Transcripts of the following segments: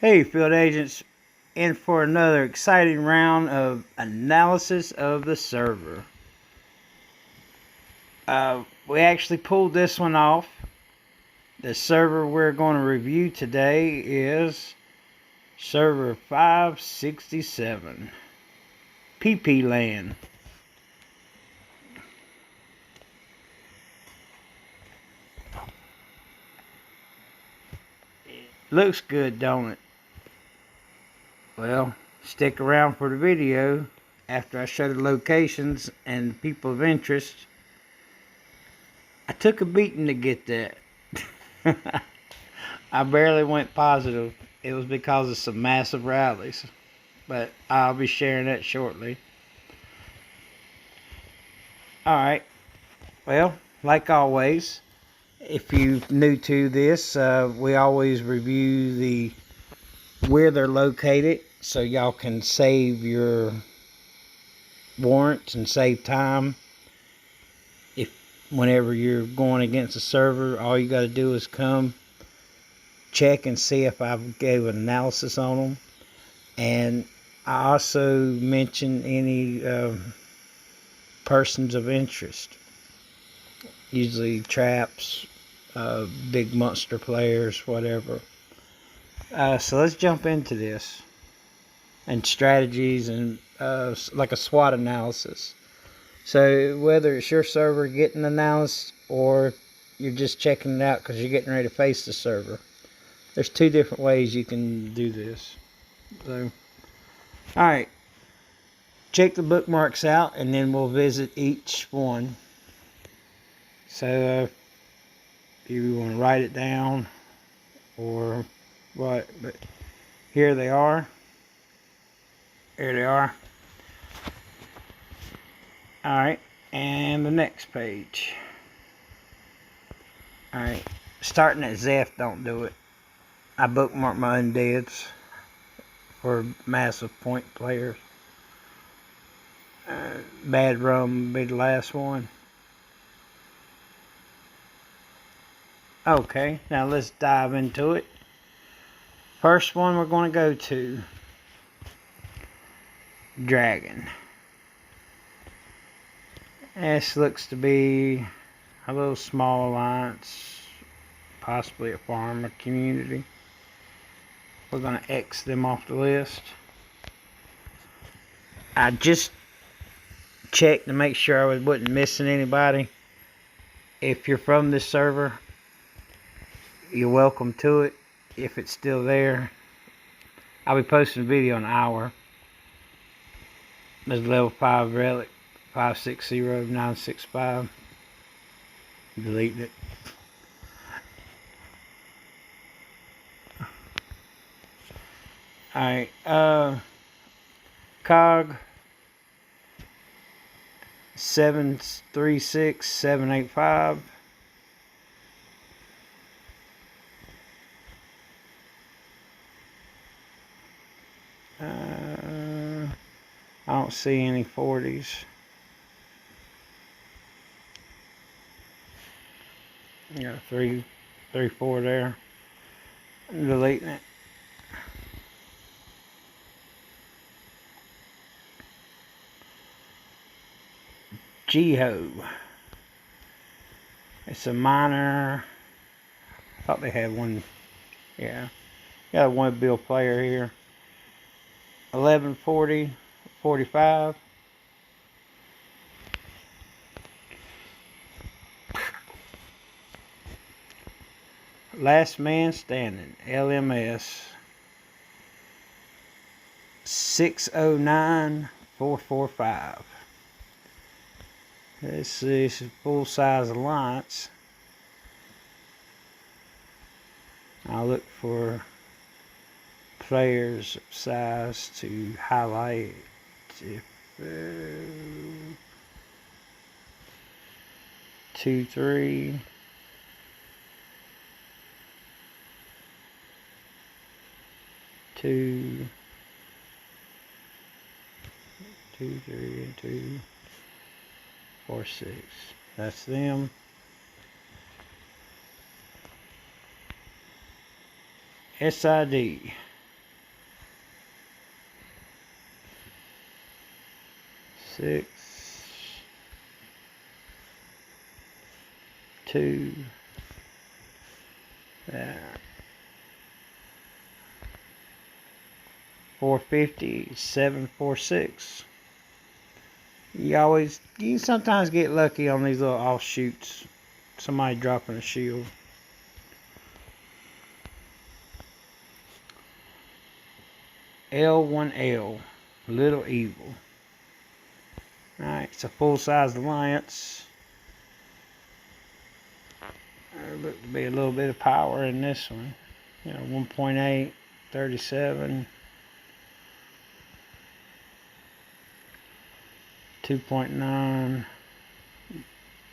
Hey, field agents, in for another exciting round of analysis of the server. We actually pulled this one off. The server we're going to review today is server 567, PP Land. Looks good, don't it? Well, stick around for the video after I show the locations and the people of interest. I took a beating to get that. I barely went positive. It was because of some massive rallies, but I'll be sharing that shortly. Alright, well, like always, if you're new to this, we always review where they're located so y'all can save your warrants and save time. Whenever you're going against a server, all you got to do is come check and see if I've gave an analysis on them. And I also mention any persons of interest, usually traps, big monster players, whatever. So let's jump into this and strategies and like a SWOT analysis. So whether it's your server getting analysis or you're just checking it out because you're getting ready to face the server, there's two different ways you can do this. So, alright, check the bookmarks out and then we'll visit each one. So if you want to write it down or what, but here they are. Here they are. Alright, and the next page. Alright, starting at Zeph, don't do it. I bookmark my undeads for massive point players. Bad Rum will be the last one. Okay, now let's dive into it. First one we're going to go to, Dragon. This looks to be a little small alliance, possibly a farmer community. We're going to X them off the list. I just checked to make sure I wasn't missing anybody. If you're from this server, you're welcome to it. If it's still there, I'll be posting a video in an hour. There's level 5 relic 560965. Deleting it. Alright, COG 736785. I don't see any 40s. Got a 3, 4 there. I'm deleting it. Geho. It's a minor. I thought they had one. Yeah. Got a one bill player here. 1140, 45. Last Man Standing, LMS 609445. This is a full-size alliance. I'll look for players of size to highlight. If 2, 3. 2, 3, and 2, 4, 6. That's them. SID 6, 2, there. 450, 746. You sometimes get lucky on these little offshoots. Somebody dropping a shield. L1L, Little Evil. Alright, it's a full-size alliance. There look to be a little bit of power in this one. 1.8, 37, 2.9,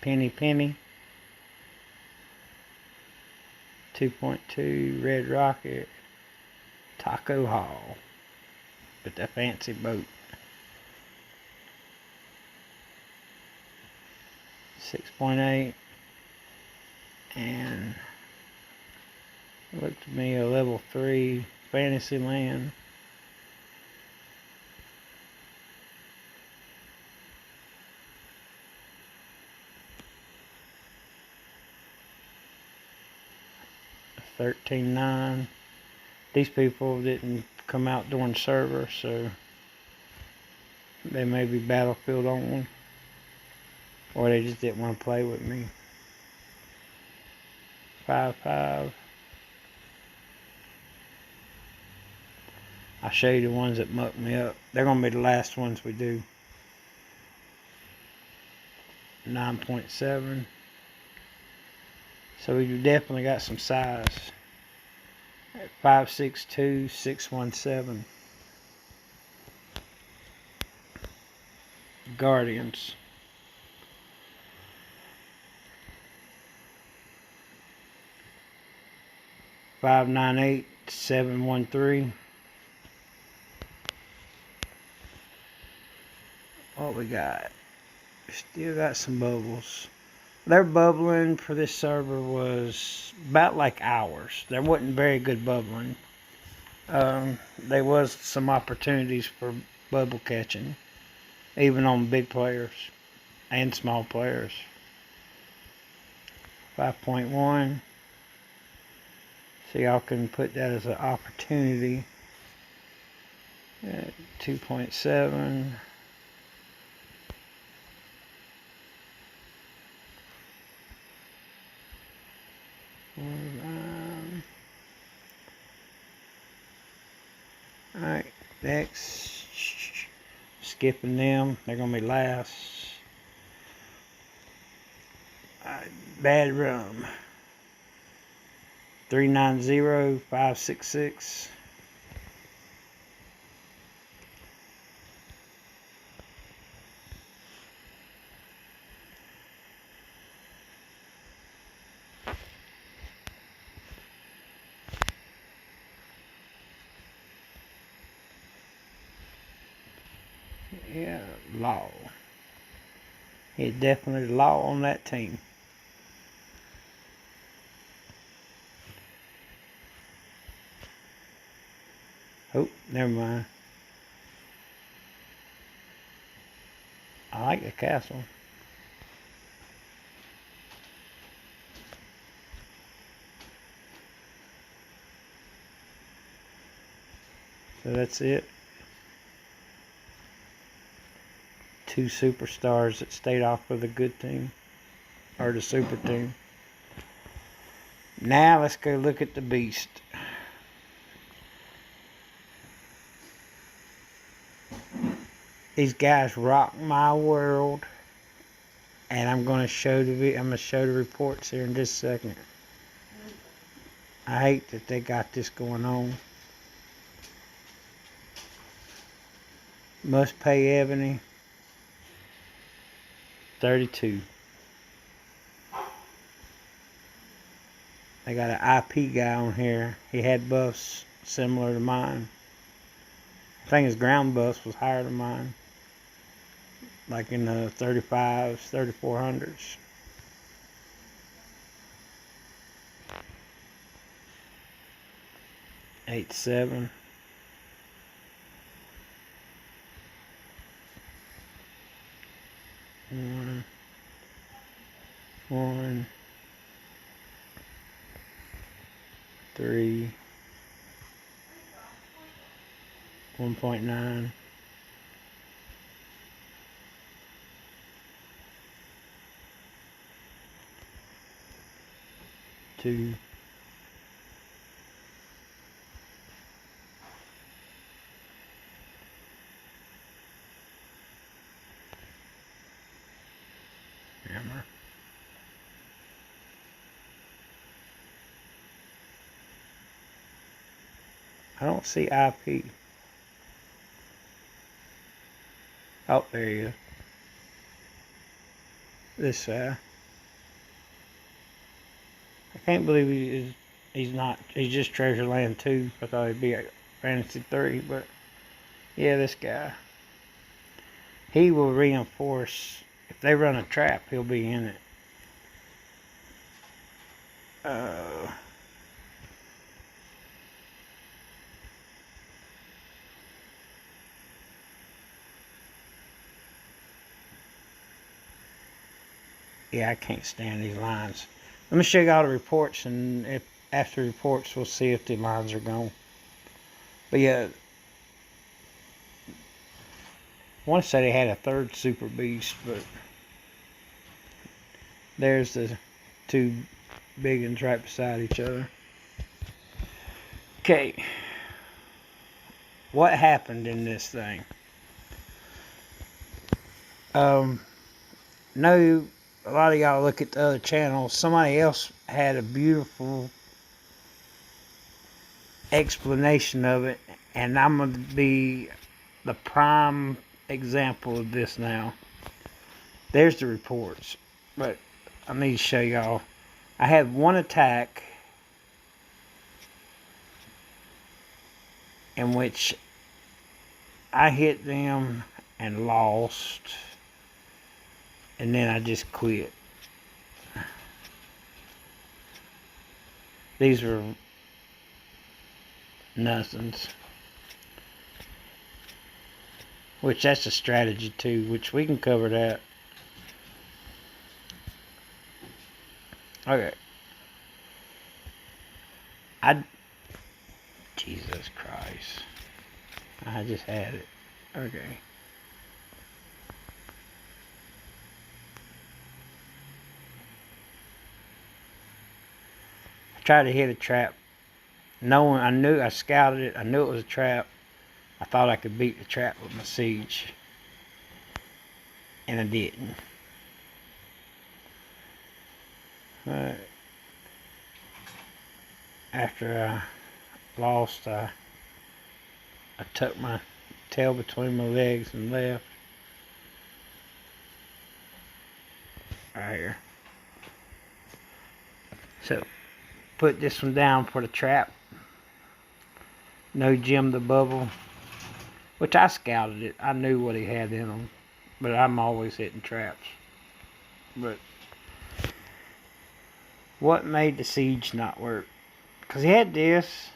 penny, 2.2, Red Rocket, Taco Hall, with that fancy boat. 6.8, and it looked to me a level 3 Fantasyland. $13.9. These people didn't come out during server, so they may be Battlefield only, or they just didn't want to play with me. 5.5. I'll show you the ones that muck me up. They're going to be the last ones we do. 9.7. So we definitely got some size. 5.62, 6.17. Guardians. 5.98, 7.13. What we got? Still got some bubbles. Their bubbling for this server was about like ours. There wasn't very good bubbling. There was some opportunities for bubble catching, even on big players and small players. 5.1. So y'all can put that as an opportunity. 2.7. Alright, next. Skipping them, they're gonna be last. Bad Rum. 390, 566. Yeah, Law. He's definitely the Law on that team. Oh, never mind. I like the castle. So that's it. 2 superstars that stayed off with the good team, or the super team. Now let's go look at the beast. These guys rock my world, and I'm going to show the reports here in just a second. I hate that they got this going on. Must pay Evony. 32. They got an IP guy on here. He had buffs similar to mine. I think his ground buffs was higher than mine. Like in the 35s, 3400s. Eight, 7. 3, 1.9, 2, 'Hammer. I don't see IP. Oh, there you go. This I can't believe he's just Treasure Land 2. I thought he'd be at Fantasy 3, but yeah, this guy. He will reinforce. If they run a trap, he'll be in it. Yeah, I can't stand these lines. Let me show you all the reports, and if after reports, we'll see if the lines are gone. But yeah, I want to say they had a third Super Beast, but there's the two big ones right beside each other. Okay, what happened in this thing? No, a lot of y'all look at the other channels. Somebody else had a beautiful explanation of it, and I'm going to be the prime example of this now. There's the reports, but I need to show y'all. I had one attack in which I hit them and lost, and then I just quit. These were nothings. Which that's a strategy too, which we can cover that. Okay. Jesus Christ. I just had it. Okay. I tried to hit a trap. I knew I scouted it. I knew it was a trap. I thought I could beat the trap with my siege. And I didn't. After I lost, I tucked my tail between my legs and left. Right here. So, put this one down for the trap. No Jim the Bubble. Which I scouted it. I knew what he had in him. But I'm always hitting traps. But what made the siege not work? Because he had this.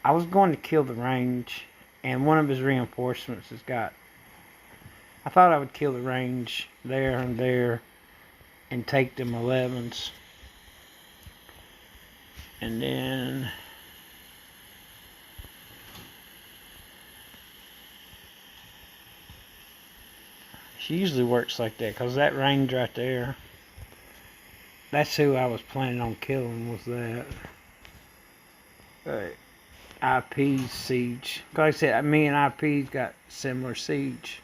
I was going to kill the range. And one of his reinforcements has got. I thought I would kill the range there and there. And take them 11s. And then. She usually works like that. Because that range right there. That's who I was planning on killing, was that. Right. IP's siege. Like I said, me and IP's got similar siege.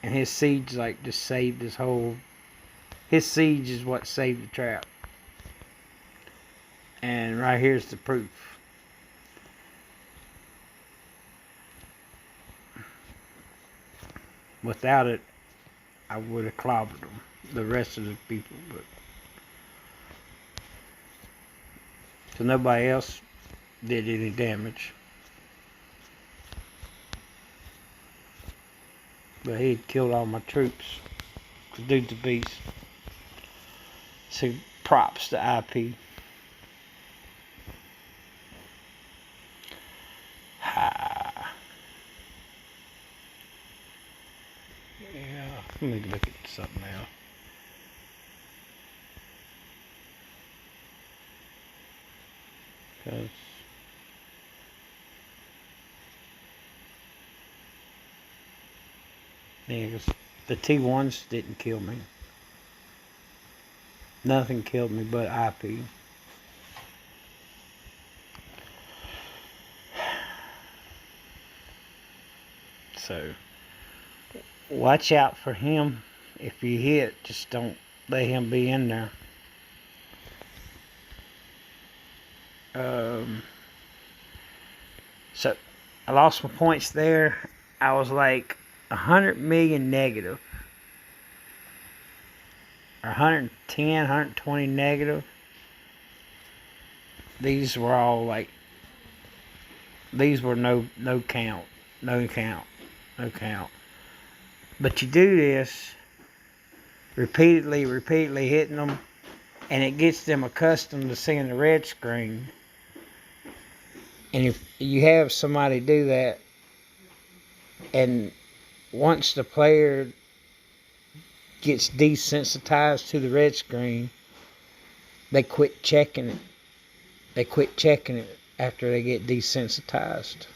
And his siege like just saved his whole. His siege is what saved the trap. And right here's the proof. Without it, I would have clobbered them. The rest of the people, but. So nobody else did any damage. But he had killed all my troops. The dude's a beast. So props to IP. Ha. Yeah, let me look at something else. 'Cause yeah, 'cause the T1s didn't kill me. Nothing killed me but IP. So watch out for him. If you hit, just don't let him be in there. So I lost my points there. I was like 100 million negative, or 110, 120 negative. These were all like, these were no count, no count, no count. But you do this repeatedly hitting them, and it gets them accustomed to seeing the red screen. And if you have somebody do that, and once the player gets desensitized to the red screen, they quit checking it. They quit checking it after they get desensitized.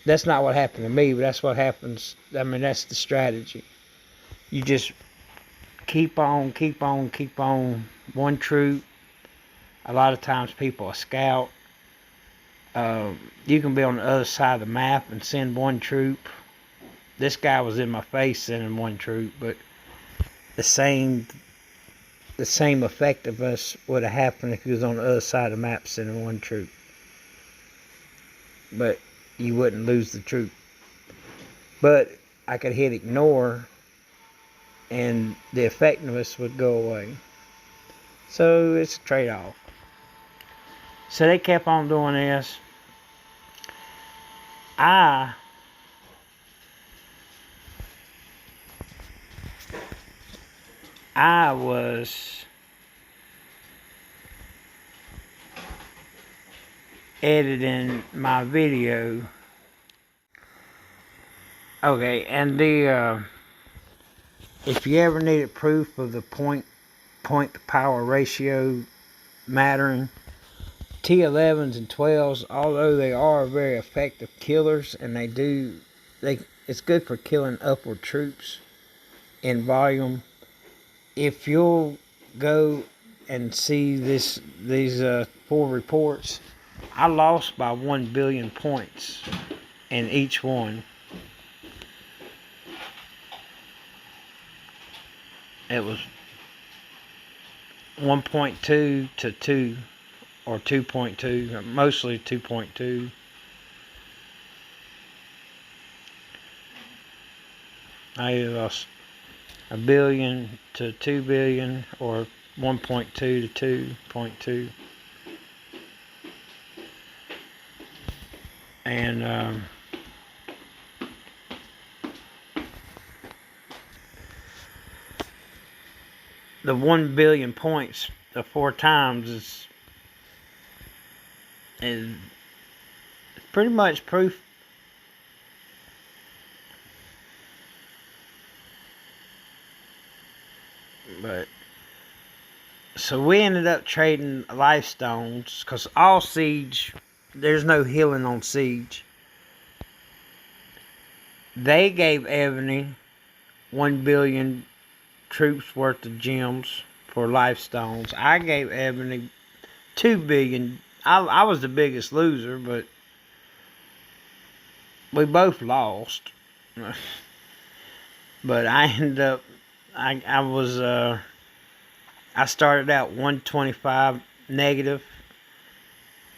That's not what happened to me, but that's what happens. I mean, that's the strategy. You just keep on. One troop. A lot of times people are scout. You can be on the other side of the map and send one troop. This guy was in my face sending one troop, but the same effect of us would have happened if he was on the other side of the map sending one troop. But you wouldn't lose the troop. But I could hit ignore, and the effectiveness would go away. So it's a trade-off. So they kept on doing this. I was editing my video. Okay, and if you ever needed proof of the point to power ratio mattering, T11s and 12s, although they are very effective killers, and it's good for killing upward troops in volume. If you'll go and see these 4 reports, I lost by 1 billion points in each one. It was 1.2 to 2, or 2.2, mostly 2.2. I either lost 1 billion to 2 billion, or 1.2 to 2.2. And the 1 billion points, the 4 times, is pretty much proof. But so we ended up trading life stones, because all siege, there's no healing on siege. They gave Evony 1 billion troops worth of gems for life stones. I gave Evony 2 billion. I was the biggest loser, but we both lost. But I ended up, I started out 125 negative,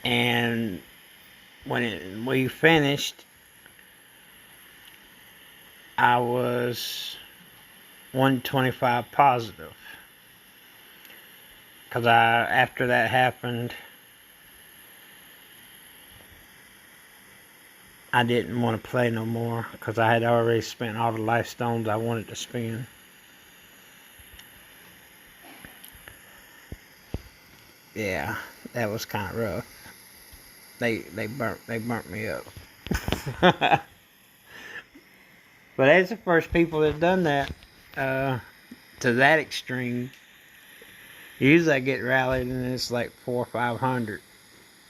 and when we finished, I was 125 positive. Because after that happened, I didn't want to play no more, because I had already spent all the life stones I wanted to spend. Yeah, that was kind of rough. They burnt me up. But that's the first people that done that to that extreme. Usually I get rallied and it's like 400 or 500.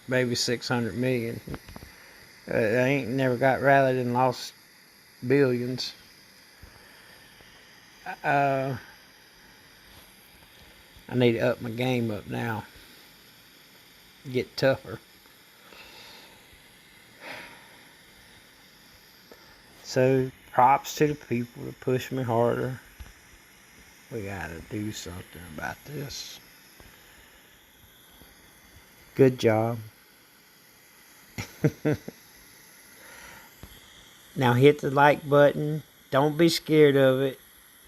maybe 600 million. I ain't never got rallied and lost billions. I need to up my game up now. Get tougher. So, props to the people that push me harder. We gotta do something about this. Good job. Now hit the like button. Don't be scared of it.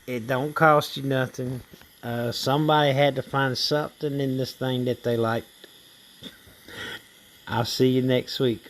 It don't cost you nothing. Somebody had to find something in this thing that they liked. I'll see you next week.